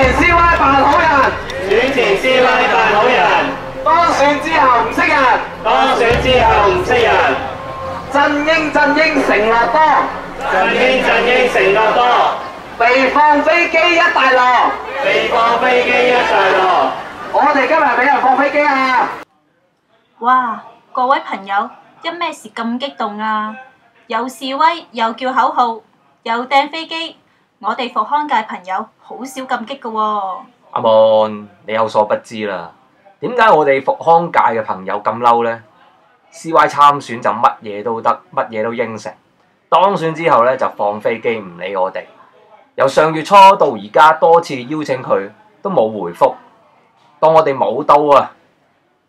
前 CY 扮好人，選前 CY 扮好人，當選之後唔識人，當選之後唔識人，振英成樂多，振英成樂多，被放飛機一大籮，被放飛機一大籮。我哋今日俾人放飛機啊！哇！各位朋友，因咩事咁激動啊？有示威，又叫口號，又掟飛機，我哋復康界朋友好少咁激㗎喎。阿mon，你有所不知啦，點解我哋復康界嘅朋友咁嬲呢？ CY 參選就乜嘢都得，乜嘢都應承，當選之後咧就放飛機唔理我哋，由上月初到而家多次邀請佢都冇回覆，當我哋冇到啊！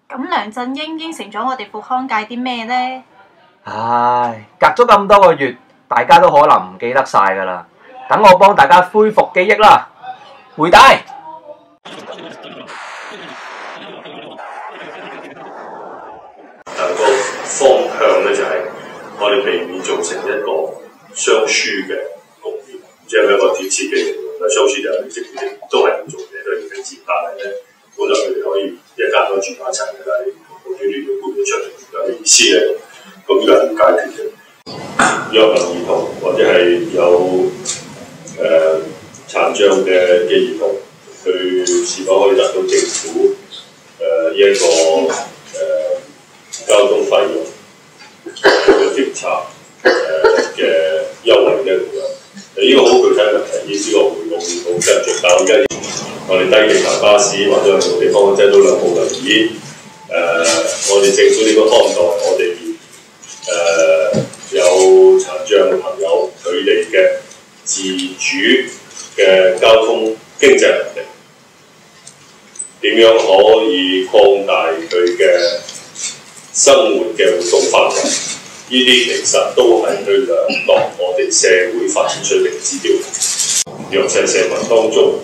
咁梁振英應承咗我哋復康界啲咩呢？唉，隔咗咁多個月，大家都可能唔記得晒㗎啦。等我幫大家恢復記憶啦。回帶。個方向咧就係我哋避免造成一個雙輸嘅局面，即係一個鐵刺嘅形容。雙輸就係政府都係要做嘢，都係要俾錢，但係咧本來佢哋可以一家都住埋一齊嘅，但係無端端要搬咗出嚟，有咩意思咧？咁呢個係要解決嘅。弱能兒童或者係有殘障嘅兒童，佢是否可以得到政府呢一個交通費用嘅調查嘅優惠咧咁樣？呢個好具體問題，呢個會好跟進。但係而家我哋低地台巴士或者係地方擠到兩部輪椅，我哋政府點樣看待我哋有殘障嘅朋友佢哋嘅自主嘅交通經濟能力？點樣可以擴大佢嘅生活嘅活動範圍？呢啲其實都係去量度我哋社會發展水平嘅指標。弱勢社群當中，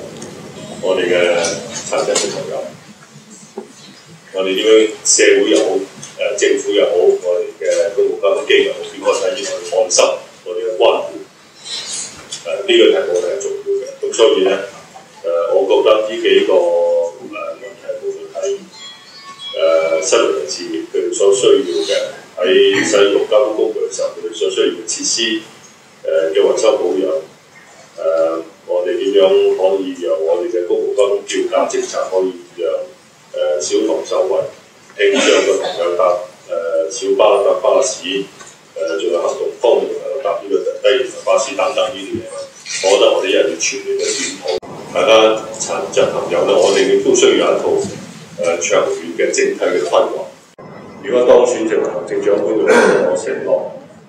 我哋嘅殘疾嘅朋友，我哋點樣社會又好，政府又好，我哋嘅公共交通機構點可以使我哋安心，我哋嘅關顧？呢個題目係重要嘅。咁所以咧，我覺得呢幾個問題無論係失能人士佢哋所需要嘅喺使用交通工具嘅時候，佢哋所需要嘅設施嘅維修保養，我哋點樣可以讓我哋嘅公共交通票價政策可以讓小童受惠，聽障嘅朋友搭小巴搭巴士，仲有行動方面嘅搭呢個低型巴士等等呢啲嘢，我覺得我哋一定要全面嘅檢討。大家殘疾朋友咧，我哋亦都需要有一套長遠嘅整體嘅規劃。如果當選成為行政長官嘅話，我承諾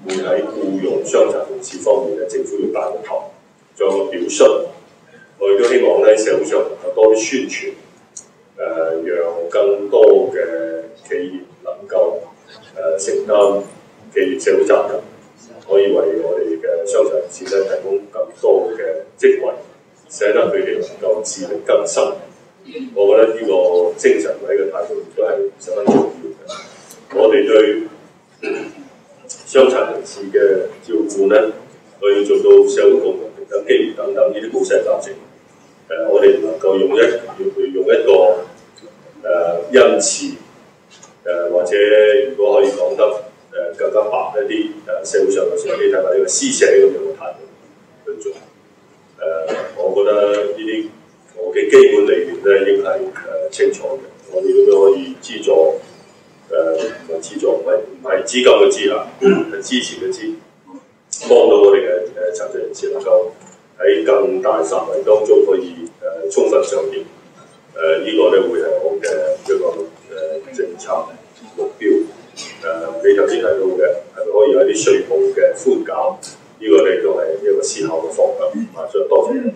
會喺僱用傷殘人士方面咧，政府要帶個頭，仲有個表率。我亦都希望咧，社會上能夠多啲宣傳，讓更多嘅企業能夠承擔企業社會責任，可以為我哋嘅傷殘人士咧提供更多嘅職位，使得佢哋能夠自力更生。我覺得呢個精神或者態度亦都係十分重要嘅。我哋對傷殘人士嘅照顧咧，我要做到社會共融、平等機遇等等呢啲普世價值。我哋唔能夠用一個恩賜或者如果可以講得更加白一啲社會上嘅時候，你睇下呢個施捨咁樣嘅態度去做。我覺得呢啲我嘅基本理念咧，應係清楚嘅。我哋點樣可以資助？唔係資助，唔係資金嘅資啦，係支持嘅支，幫到我哋嘅殘疾人士能夠喺更大範圍當中可以充分上演。呢個咧會係我嘅一個政策目標。你頭先提到嘅係咪可以有一啲稅務嘅寬減？呢個咧都係一個思考嘅方向。所以多謝你，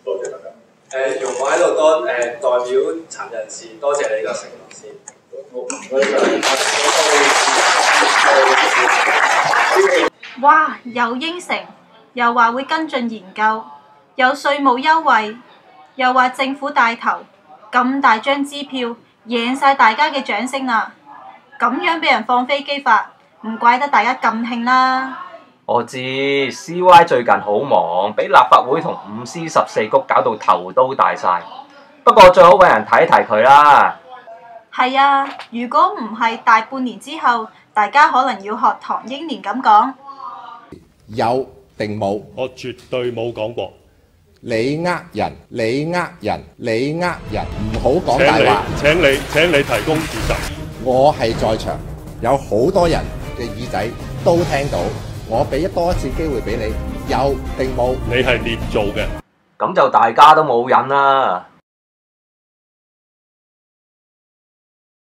多謝大家。容我喺度代表殘人士多謝你嘅承諾先。哇！又應承，又話會跟進研究，有稅務優惠，又話政府帶頭，咁大張支票，贏晒大家嘅掌聲啦！咁樣俾人放飛機法，唔怪得大家咁興啦！我知 CY 最近好忙，俾立法會同5C14局搞到頭都大晒。不過最好揾人提一提佢啦。係啊，如果唔係大半年之後，大家可能要學唐英年咁講。有定冇？我絕對冇講過。你呃人，你呃人，你呃人，唔好講大話。請你提供事實。我係在場，有好多人嘅耳仔都聽到。我俾多一次機會俾你，有定冇？你係捏造嘅。咁就大家都冇癮啦。